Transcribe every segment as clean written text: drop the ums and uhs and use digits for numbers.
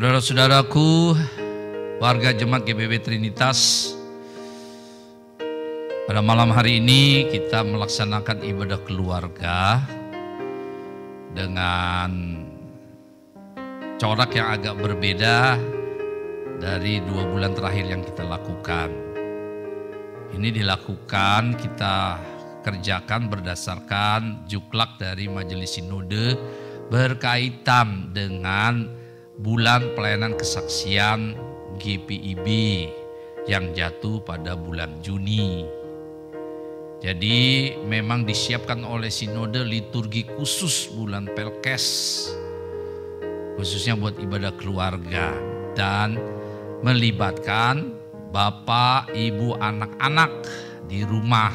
Saudara-saudaraku, warga Jemaat GBB Trinitas, pada malam hari ini kita melaksanakan ibadah keluarga dengan corak yang agak berbeda dari 2 bulan terakhir yang kita lakukan. Ini dilakukan, kita kerjakan berdasarkan juklak dari Majelis Sinode berkaitan dengan bulan pelayanan kesaksian GPIB yang jatuh pada bulan Juni. Jadi memang disiapkan oleh Sinode liturgi khusus bulan Pelkes, khususnya buat ibadah keluarga dan melibatkan bapak, ibu, anak-anak di rumah.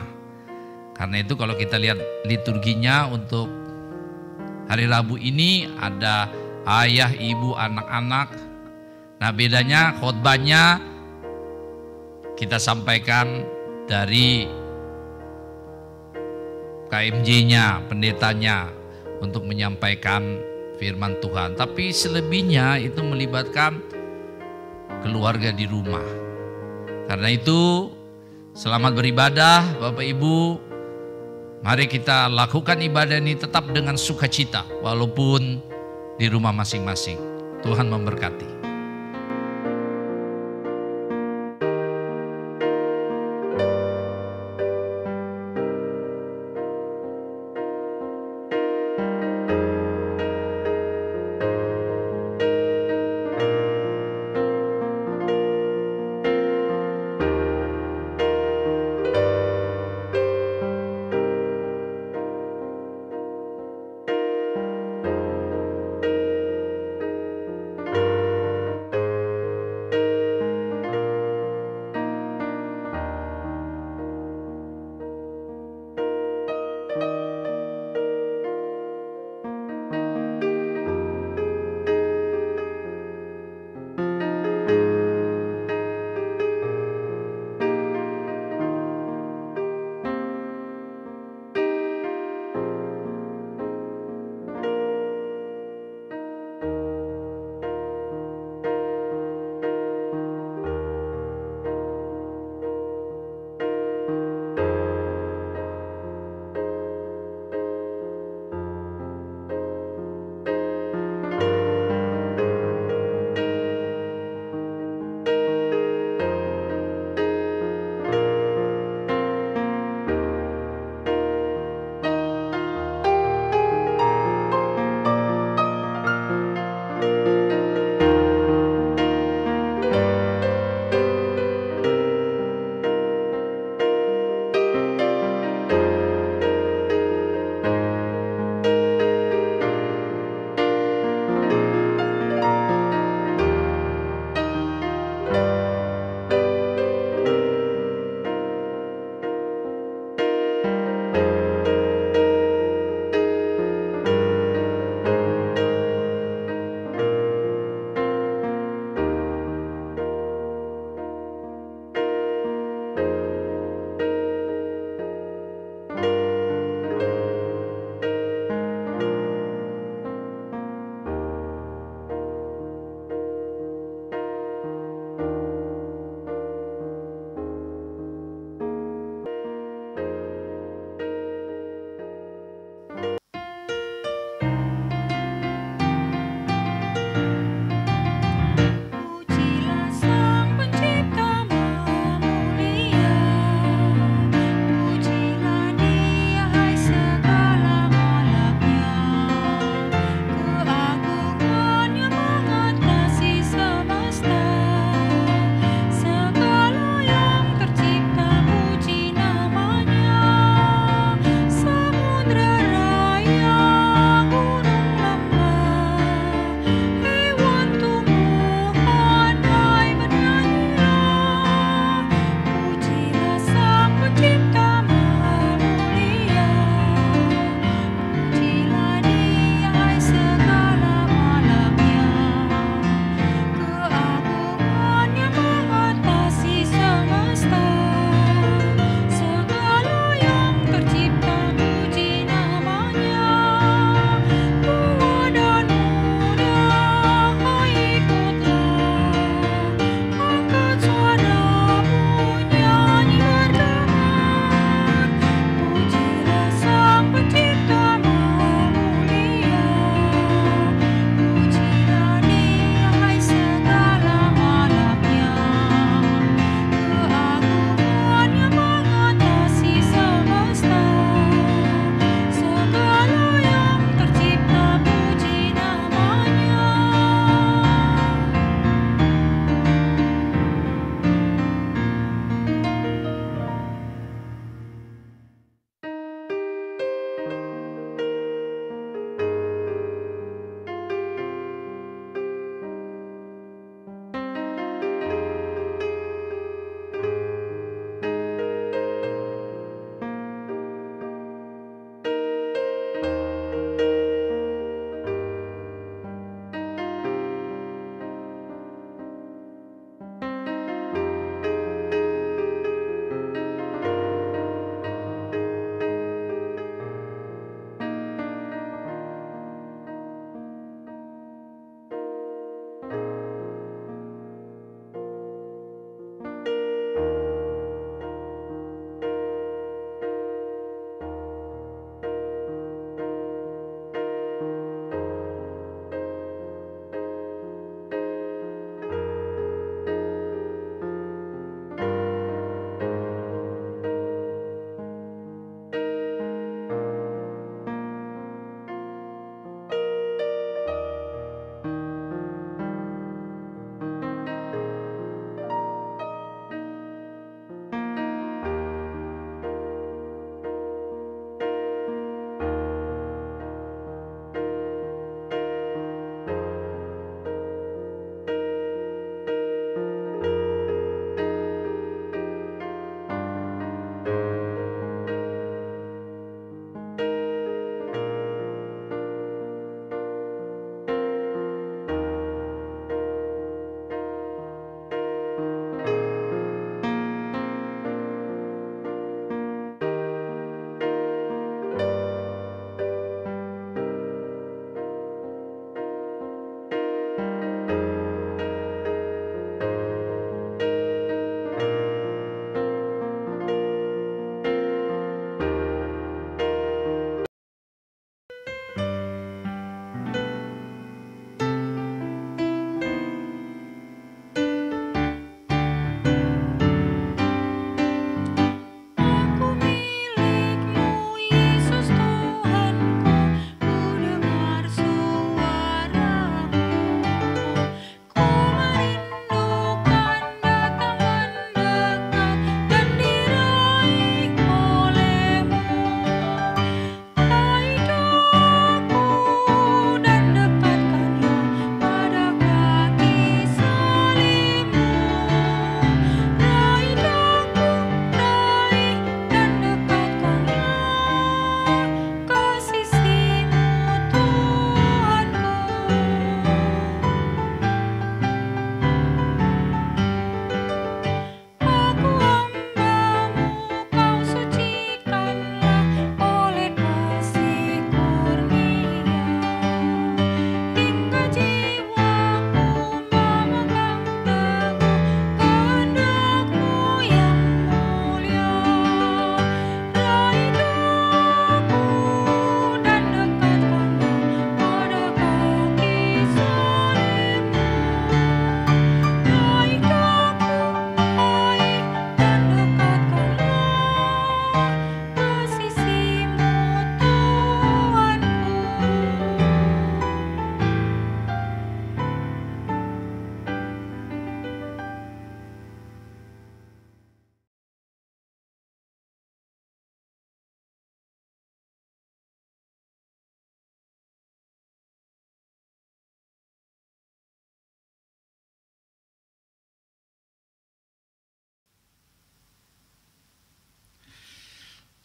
Karena itu kalau kita lihat liturginya untuk hari Rabu ini ada ayah, ibu, anak-anak. Nah, bedanya khotbahnya kita sampaikan dari KMJ-nya, pendetanya untuk menyampaikan firman Tuhan. Tapi selebihnya itu melibatkan keluarga di rumah. Karena itu selamat beribadah Bapak Ibu. Mari kita lakukan ibadah ini tetap dengan sukacita walaupun di rumah masing-masing. Tuhan memberkati.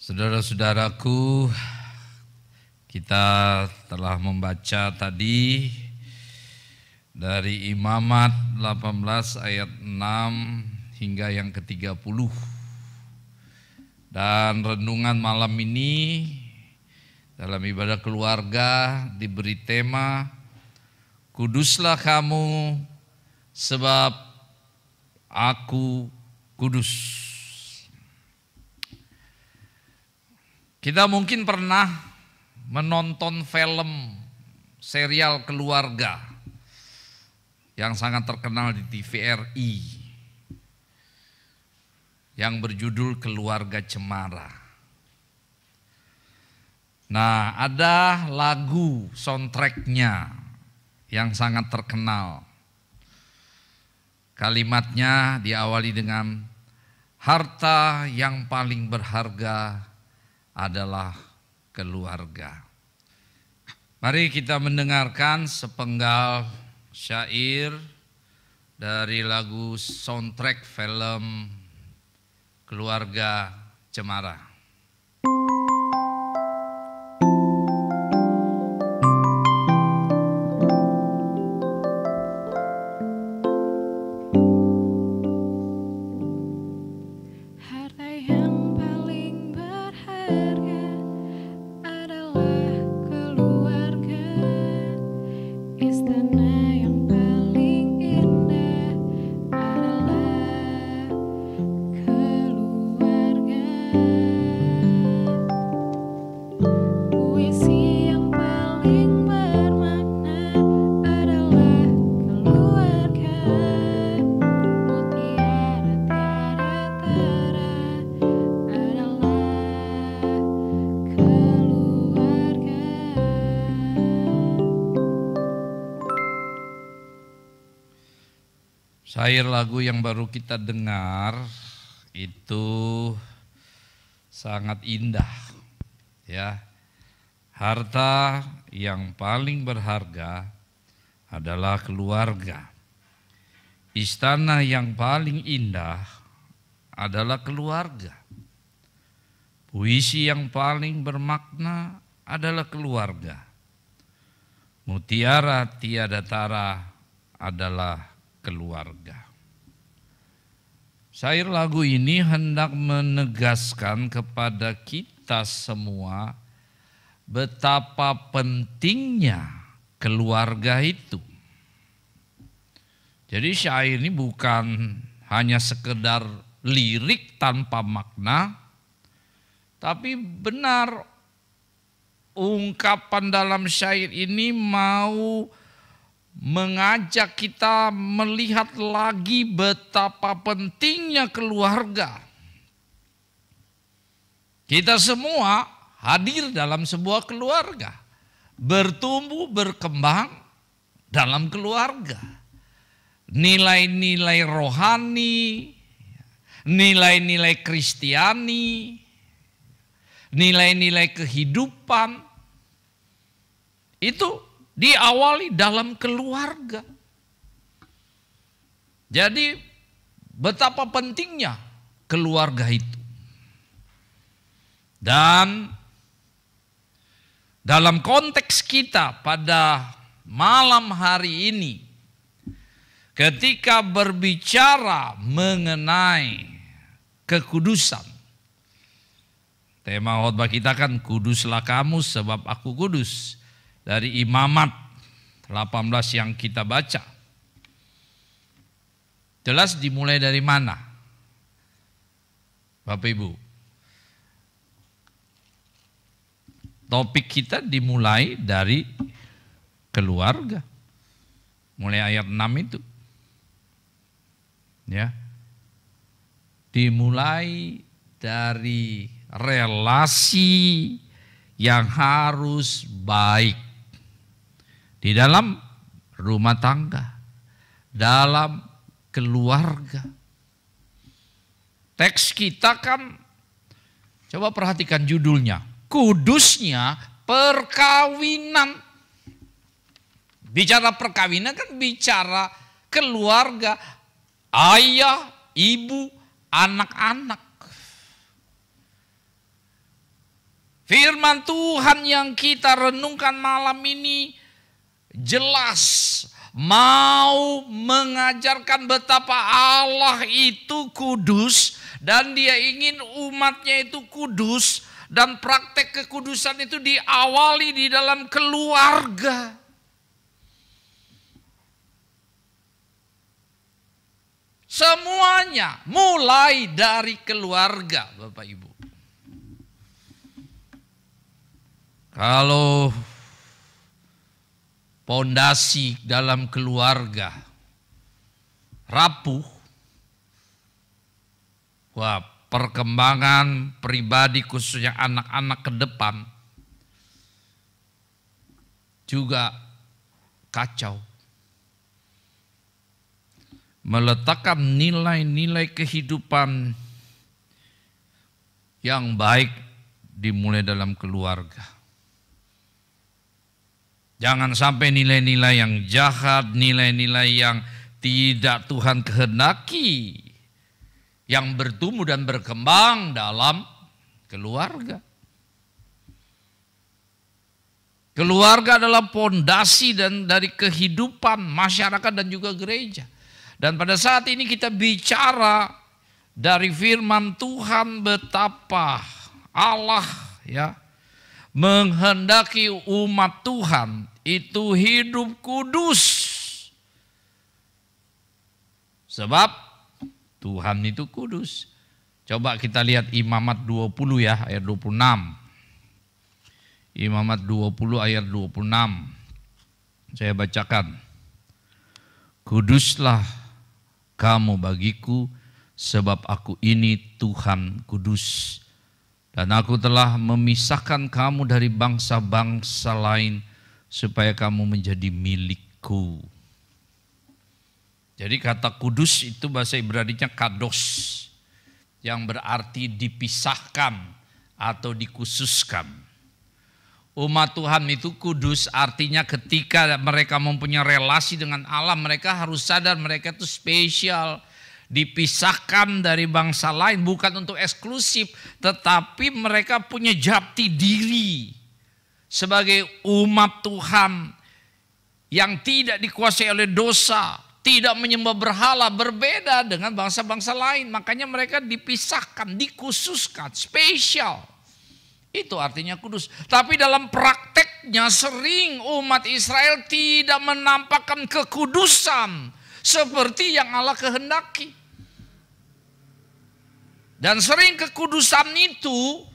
Saudara-saudaraku, kita telah membaca tadi dari Imamat 18 ayat 6 hingga yang ke-30. Dan renungan malam ini dalam ibadah keluarga diberi tema Kuduslah kamu sebab aku kudus. Kita mungkin pernah menonton film serial keluarga yang sangat terkenal di TVRI yang berjudul Keluarga Cemara. Nah, ada lagu soundtracknya yang sangat terkenal. Kalimatnya diawali dengan harta yang paling berharga adalah keluarga. Mari kita mendengarkan sepenggal syair dari lagu soundtrack film Keluarga Cemara. Syair lagu yang baru kita dengar itu sangat indah, ya. Harta yang paling berharga adalah keluarga. Istana yang paling indah adalah keluarga. Puisi yang paling bermakna adalah keluarga. Mutiara tiada tara adalah keluarga. Syair lagu ini hendak menegaskan kepada kita semua betapa pentingnya keluarga itu. Jadi syair ini bukan hanya sekedar lirik tanpa makna, tapi benar ungkapan dalam syair ini mau mengajak kita melihat lagi betapa pentingnya keluarga. Kita semua hadir dalam sebuah keluarga, bertumbuh berkembang dalam keluarga. Nilai-nilai rohani, nilai-nilai Kristiani, nilai-nilai kehidupan itu diawali dalam keluarga. Jadi betapa pentingnya keluarga itu. Dan dalam konteks kita pada malam hari ini, ketika berbicara mengenai kekudusan, tema khotbah kita kan kuduslah kamu sebab aku kudus. Dari Imamat 18 yang kita baca. Jelas dimulai dari mana? Bapak Ibu. Topik kita dimulai dari keluarga. Mulai ayat 6 itu. Ya. Dimulai dari relasi yang harus baik di dalam rumah tangga, dalam keluarga. Teks kita kan, coba perhatikan judulnya, kudusnya perkawinan. Bicara perkawinan kan bicara keluarga, ayah, ibu, anak-anak. Firman Tuhan yang kita renungkan malam ini jelas mau mengajarkan betapa Allah itu kudus dan Dia ingin umatnya itu kudus, dan praktek kekudusan itu diawali di dalam keluarga. Semuanya mulai dari keluarga, Bapak Ibu. Kalau pondasi dalam keluarga rapuh, wah, perkembangan pribadi khususnya anak-anak ke depan juga kacau. Meletakkan nilai-nilai kehidupan yang baik dimulai dalam keluarga. Jangan sampai nilai-nilai yang jahat, nilai-nilai yang tidak Tuhan kehendaki yang bertumbuh dan berkembang dalam keluarga. Keluarga adalah pondasi dan dari kehidupan masyarakat dan juga gereja. Dan pada saat ini kita bicara dari firman Tuhan betapa Allah menghendaki umat Tuhan itu hidup kudus. Sebab Tuhan itu kudus. Coba kita lihat Imamat 20 ya, ayat 26. Imamat 20 ayat 26. Saya bacakan. Kuduslah kamu bagiku, sebab aku ini Tuhan kudus. Dan aku telah memisahkan kamu dari bangsa-bangsa lain supaya kamu menjadi milikku. Jadi kata kudus itu bahasa Ibraninya kados, yang berarti dipisahkan atau dikhususkan. Umat Tuhan itu kudus artinya ketika mereka mempunyai relasi dengan Allah, mereka harus sadar mereka itu spesial. Dipisahkan dari bangsa lain bukan untuk eksklusif, tetapi mereka punya jati diri sebagai umat Tuhan yang tidak dikuasai oleh dosa, tidak menyembah berhala, berbeda dengan bangsa-bangsa lain. Makanya mereka dipisahkan, dikhususkan, spesial. Itu artinya kudus. Tapi dalam prakteknya sering umat Israel tidak menampakkan kekudusan seperti yang Allah kehendaki. Dan sering kekudusan itu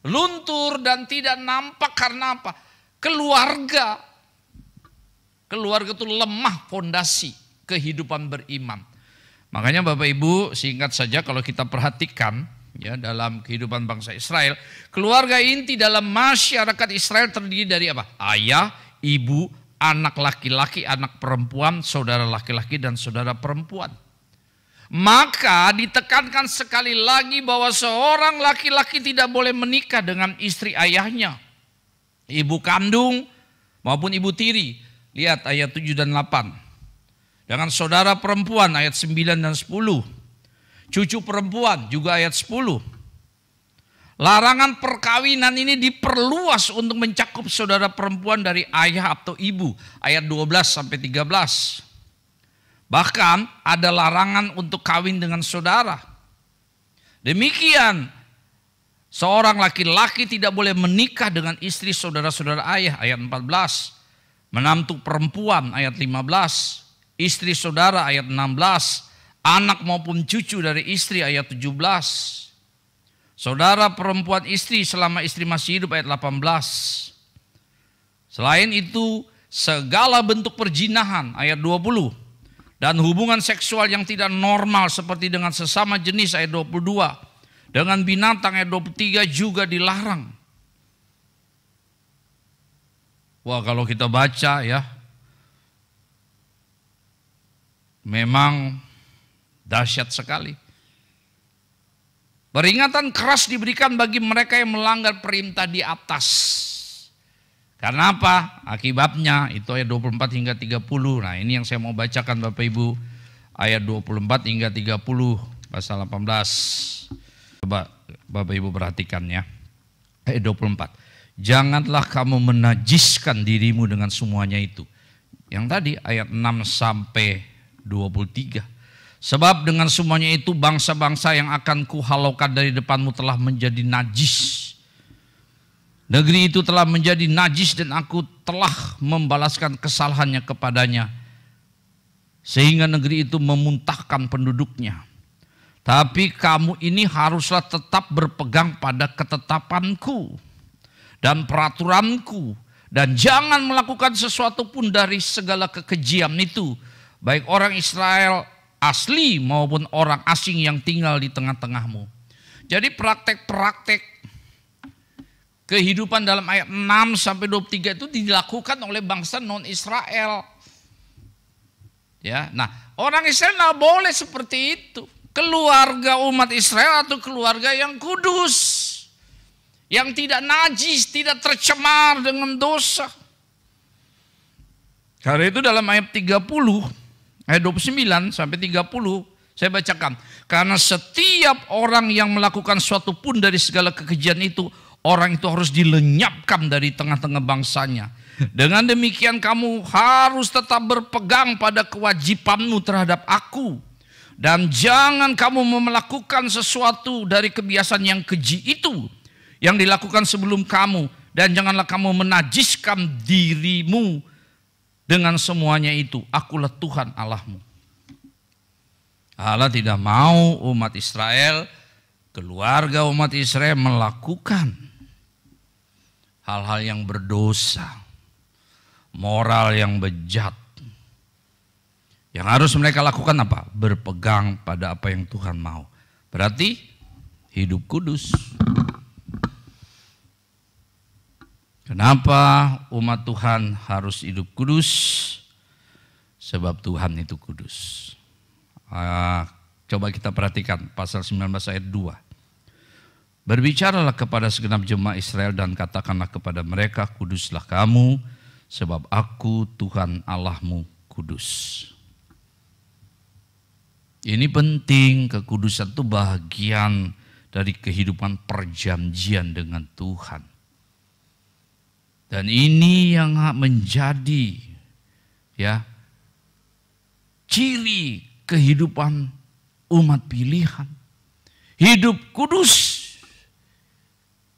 luntur dan tidak nampak karena apa? Keluarga itu lemah fondasi kehidupan beriman. Makanya Bapak Ibu, singkat saja kalau kita perhatikan ya dalam kehidupan bangsa Israel, keluarga inti dalam masyarakat Israel terdiri dari apa? Ayah, ibu, anak laki-laki, anak perempuan, saudara laki-laki dan saudara perempuan. Maka ditekankan sekali lagi bahwa seorang laki-laki tidak boleh menikah dengan istri ayahnya, ibu kandung maupun ibu tiri. Lihat ayat 7 dan 8. Dengan saudara perempuan ayat 9 dan 10. Cucu perempuan juga ayat 10. Larangan perkawinan ini diperluas untuk mencakup saudara perempuan dari ayah atau ibu. Ayat 12 sampai 13. Bahkan ada larangan untuk kawin dengan saudara. Demikian seorang laki-laki tidak boleh menikah dengan istri saudara-saudara ayah. Ayat 14. Menantu perempuan ayat 15. Istri saudara ayat 16. Anak maupun cucu dari istri ayat 17. Saudara perempuan istri selama istri masih hidup ayat 18. Selain itu segala bentuk perzinahan ayat 20. Dan hubungan seksual yang tidak normal seperti dengan sesama jenis ayat 22. Dengan binatang ayat 23 juga dilarang. Wah, kalau kita baca ya, memang dahsyat sekali. Peringatan keras diberikan bagi mereka yang melanggar perintah di atas. Karena apa? Akibatnya itu ayat 24 hingga 30. Nah, ini yang saya mau bacakan Bapak Ibu. Ayat 24 hingga 30 pasal 18. Coba Bapak Ibu perhatikan ya. Ayat 24. Janganlah kamu menajiskan dirimu dengan semuanya itu. Yang tadi ayat 6 sampai 23. Sebab dengan semuanya itu bangsa-bangsa yang akan kuhalaukan dari depanmu telah menjadi najis. Negeri itu telah menjadi najis dan aku telah membalaskan kesalahannya kepadanya. Sehingga negeri itu memuntahkan penduduknya. Tapi kamu ini haruslah tetap berpegang pada ketetapanku dan peraturanku. Dan jangan melakukan sesuatu pun dari segala kekejian itu. Baik orang Israel asli maupun orang asing yang tinggal di tengah-tengahmu. Jadi praktek-praktek kehidupan dalam ayat 6 sampai 23 itu dilakukan oleh bangsa non-Israel. Ya, nah orang Israel tidak boleh seperti itu. Keluarga umat Israel atau keluarga yang kudus, yang tidak najis, tidak tercemar dengan dosa. Karena itu dalam ayat 30, ayat 29 sampai 30 saya bacakan. Karena setiap orang yang melakukan suatu pun dari segala kekejian itu, orang itu harus dilenyapkan dari tengah-tengah bangsanya. Dengan demikian kamu harus tetap berpegang pada kewajibanmu terhadap aku. Dan jangan kamu melakukan sesuatu dari kebiasaan yang keji itu yang dilakukan sebelum kamu. Dan janganlah kamu menajiskan dirimu dengan semuanya itu. Akulah Tuhan Allahmu. Allah tidak mau umat Israel, keluarga umat Israel melakukan hal-hal yang berdosa, moral yang bejat. Yang harus mereka lakukan apa? Berpegang pada apa yang Tuhan mau. Berarti hidup kudus. Kenapa umat Tuhan harus hidup kudus? Sebab Tuhan itu kudus. Coba kita perhatikan pasal 19 ayat 2. Berbicaralah kepada segenap jemaat Israel dan katakanlah kepada mereka, kuduslah kamu, sebab aku Tuhan Allahmu kudus. Ini penting, kekudusan itu bagian dari kehidupan perjanjian dengan Tuhan. Dan ini yang menjadi ciri kehidupan umat pilihan. Hidup kudus.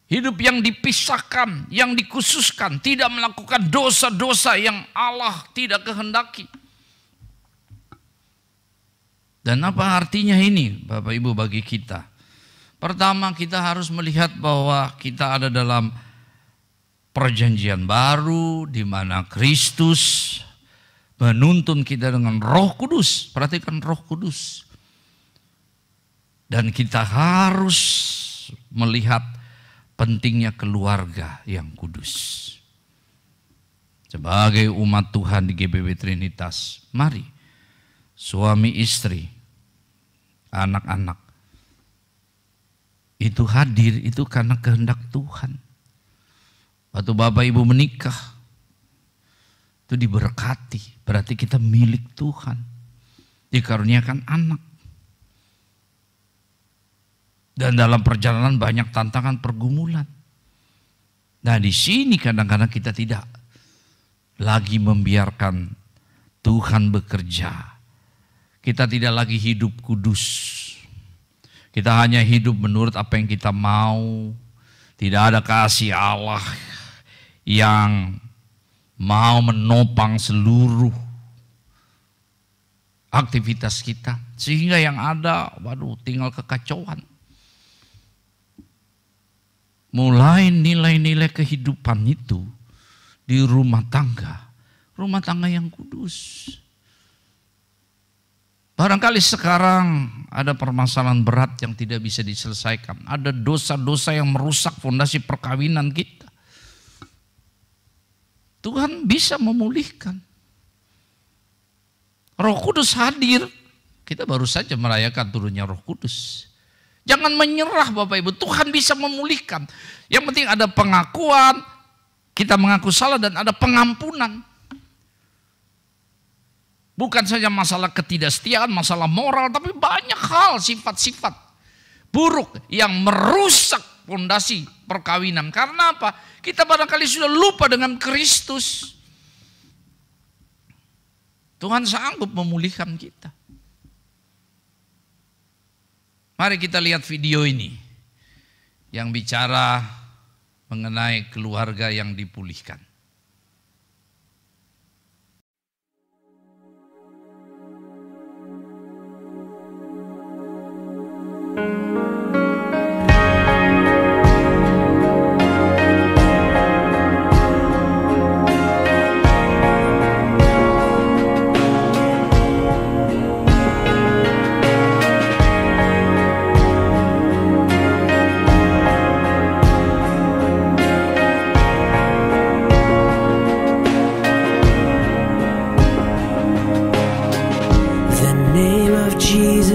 Hidup yang dipisahkan, yang dikhususkan, tidak melakukan dosa-dosa yang Allah tidak kehendaki. Dan apa artinya ini Bapak Ibu bagi kita? Pertama, kita harus melihat bahwa kita ada dalam perjanjian baru di mana Kristus menuntun kita dengan Roh Kudus. Perhatikan Roh Kudus. Dan kita harus melihat pentingnya keluarga yang kudus. Sebagai umat Tuhan di GBW Trinitas, mari suami istri, anak-anak itu hadir itu karena kehendak Tuhan. Waktu Bapak Ibu menikah itu diberkati, berarti kita milik Tuhan. Dikaruniakan anak. Dan dalam perjalanan banyak tantangan pergumulan. Nah di sini kadang-kadang kita tidak lagi membiarkan Tuhan bekerja. Kita tidak lagi hidup kudus. Kita hanya hidup menurut apa yang kita mau. Tidak ada kasih Allah yang mau menopang seluruh aktivitas kita. Sehingga yang ada, tinggal kekacauan. Mulai nilai-nilai kehidupan itu di rumah tangga yang kudus. Barangkali sekarang ada permasalahan berat yang tidak bisa diselesaikan. Ada dosa-dosa yang merusak fondasi perkawinan kita. Tuhan bisa memulihkan. Roh Kudus hadir. Kita baru saja merayakan turunnya Roh Kudus. Jangan menyerah Bapak Ibu, Tuhan bisa memulihkan. Yang penting ada pengakuan, kita mengaku salah dan ada pengampunan. Bukan saja masalah ketidaksetiaan, masalah moral, tapi banyak hal sifat-sifat buruk yang merusak pondasi perkawinan. Karena apa? Kita barangkali sudah lupa dengan Kristus. Tuhan sanggup memulihkan kita. Mari kita lihat video ini yang bicara mengenai keluarga yang dipulihkan.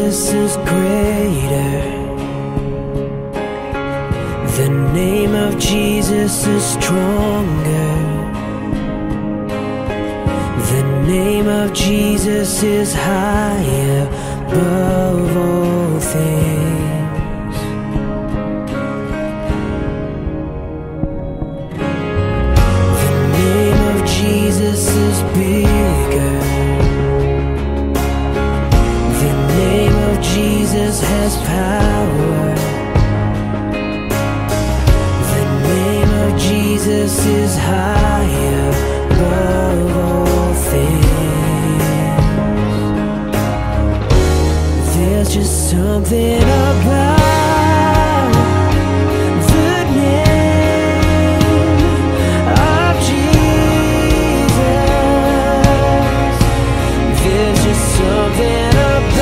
Jesus is greater. The name of Jesus is stronger. The name of Jesus is higher above all things. The name of Jesus is bigger. Jesus has power. The name of Jesus is higher above all things. There's just something about the name of Jesus. There's just something about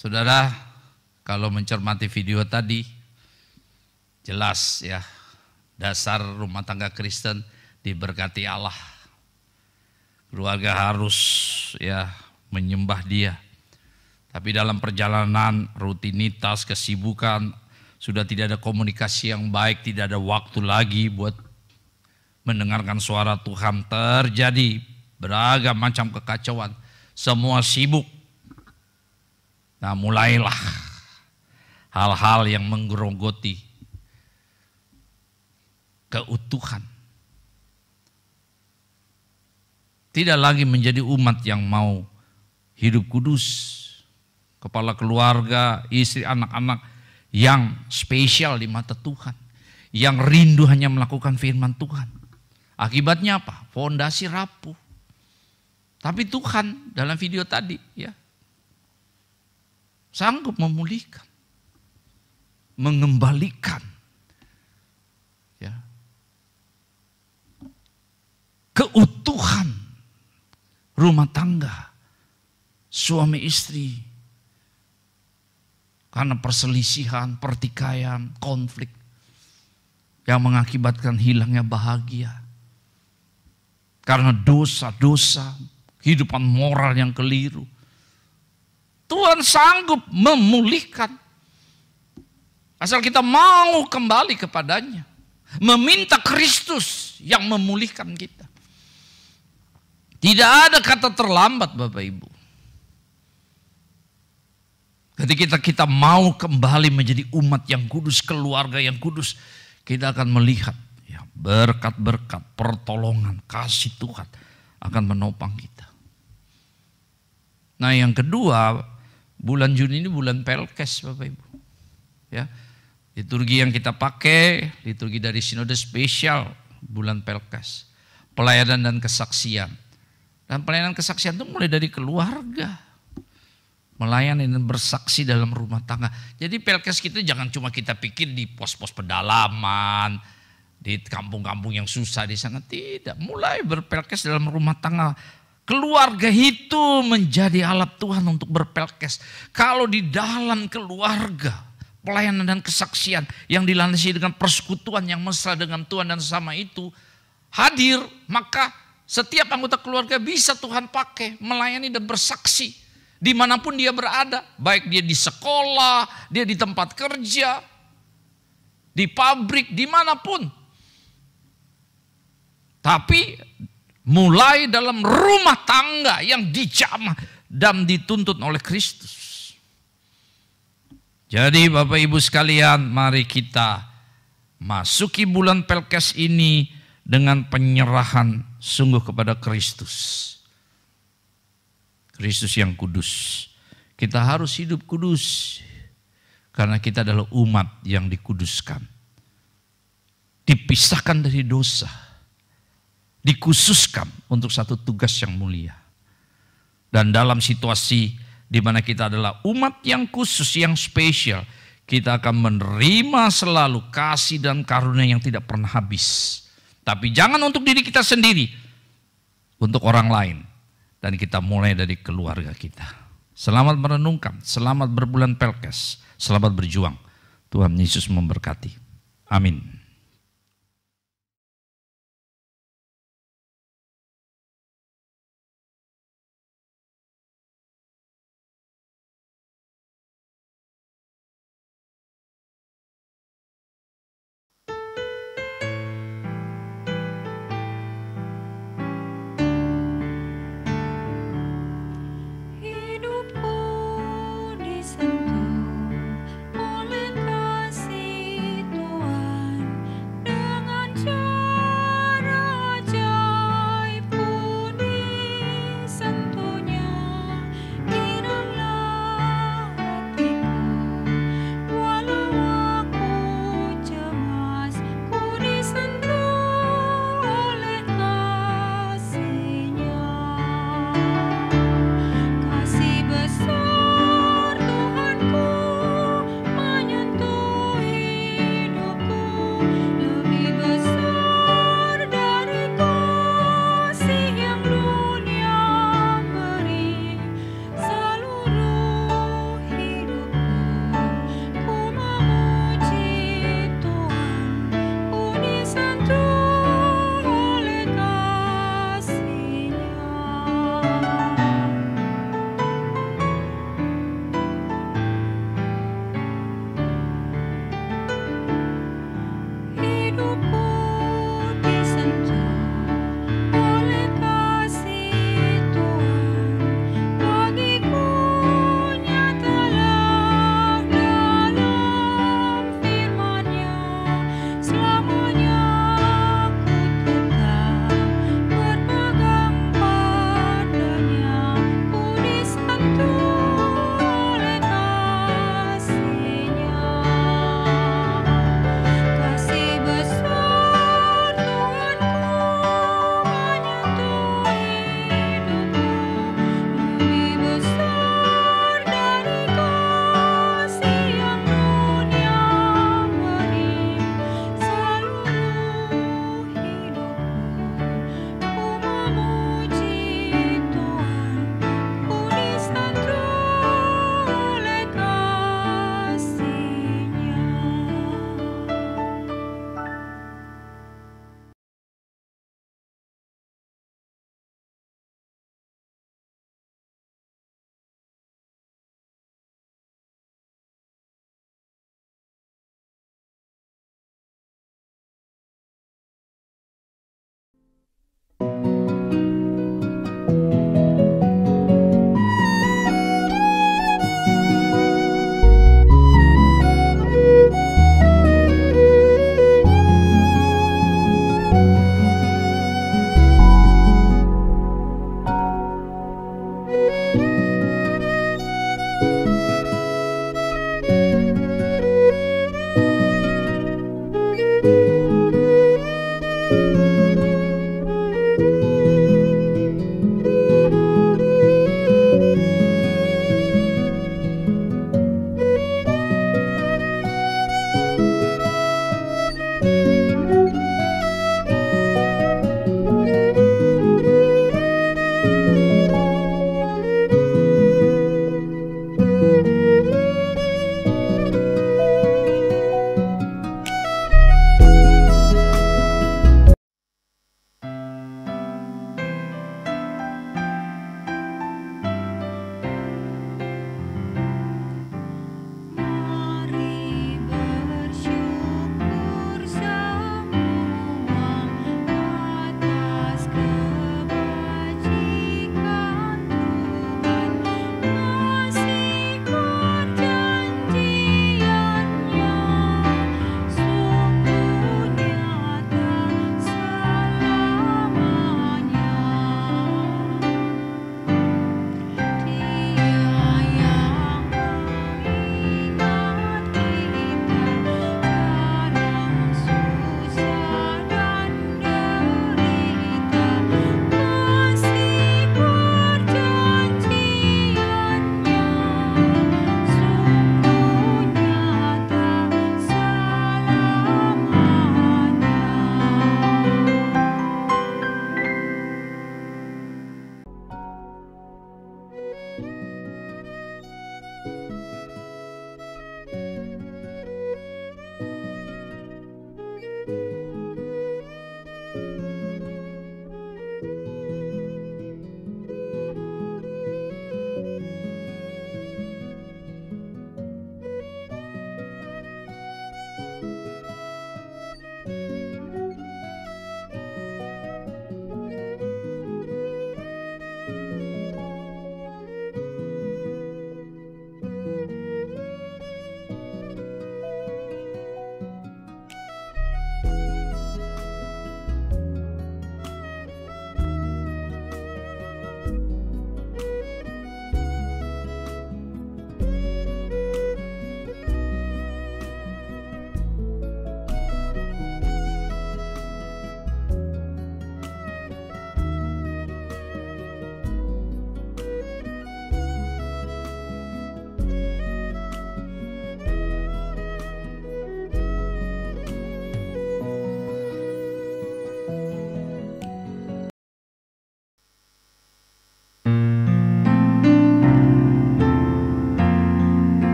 Saudara, kalau mencermati video tadi, jelas ya, dasar rumah tangga Kristen diberkati Allah. Keluarga harus ya menyembah Dia. Tapi dalam perjalanan, rutinitas, kesibukan, sudah tidak ada komunikasi yang baik, tidak ada waktu lagi buat mendengarkan suara Tuhan. Terjadi beragam macam kekacauan, semua sibuk. Nah, mulailah hal-hal yang menggerogoti keutuhan. Tidak lagi menjadi umat yang mau hidup kudus. Kepala keluarga, istri, anak-anak yang spesial di mata Tuhan. Yang rindu hanya melakukan firman Tuhan. Akibatnya apa? Fondasi rapuh. Tapi Tuhan dalam video tadi ya sanggup memulihkan, mengembalikan ya keutuhan rumah tangga suami istri karena perselisihan, pertikaian, konflik yang mengakibatkan hilangnya bahagia karena dosa-dosa, kehidupan moral yang keliru. Tuhan sanggup memulihkan. Asal kita mau kembali kepadanya. Meminta Kristus yang memulihkan kita. Tidak ada kata terlambat Bapak Ibu. Ketika kita mau kembali menjadi umat yang kudus, keluarga yang kudus, kita akan melihat ya, berkat-berkat, pertolongan, kasih Tuhan akan menopang kita. Nah yang kedua, bulan Juni ini bulan Pelkes Bapak Ibu. Ya, liturgi yang kita pakai, liturgi dari sinode spesial bulan Pelkes. Pelayanan dan kesaksian. Dan pelayanan kesaksian itu mulai dari keluarga. Melayani dan bersaksi dalam rumah tangga. Jadi Pelkes kita jangan cuma kita pikir di pos-pos pedalaman, di kampung-kampung yang susah di sana. Tidak, mulai berpelkes dalam rumah tangga. Keluarga itu menjadi alat Tuhan untuk berpelkes. Kalau di dalam keluarga, pelayanan dan kesaksian yang dilandasi dengan persekutuan yang mesra dengan Tuhan dan sesama itu hadir, maka setiap anggota keluarga bisa Tuhan pakai melayani dan bersaksi dimanapun dia berada. Baik dia di sekolah, dia di tempat kerja, di pabrik, dimanapun. Tapi mulai dalam rumah tangga yang dijamah dan dituntut oleh Kristus. Jadi Bapak Ibu sekalian, mari kita masuki bulan Pelkes ini dengan penyerahan sungguh kepada Kristus. Kristus yang kudus. Kita harus hidup kudus karena kita adalah umat yang dikuduskan. Dipisahkan dari dosa. Dikhususkan untuk satu tugas yang mulia. Dan dalam situasi di mana kita adalah umat yang khusus, yang spesial, kita akan menerima selalu kasih dan karunia yang tidak pernah habis. Tapi jangan untuk diri kita sendiri, untuk orang lain. Dan kita mulai dari keluarga kita. Selamat merenungkan, selamat berbulan Pelkes, selamat berjuang. Tuhan Yesus memberkati. Amin.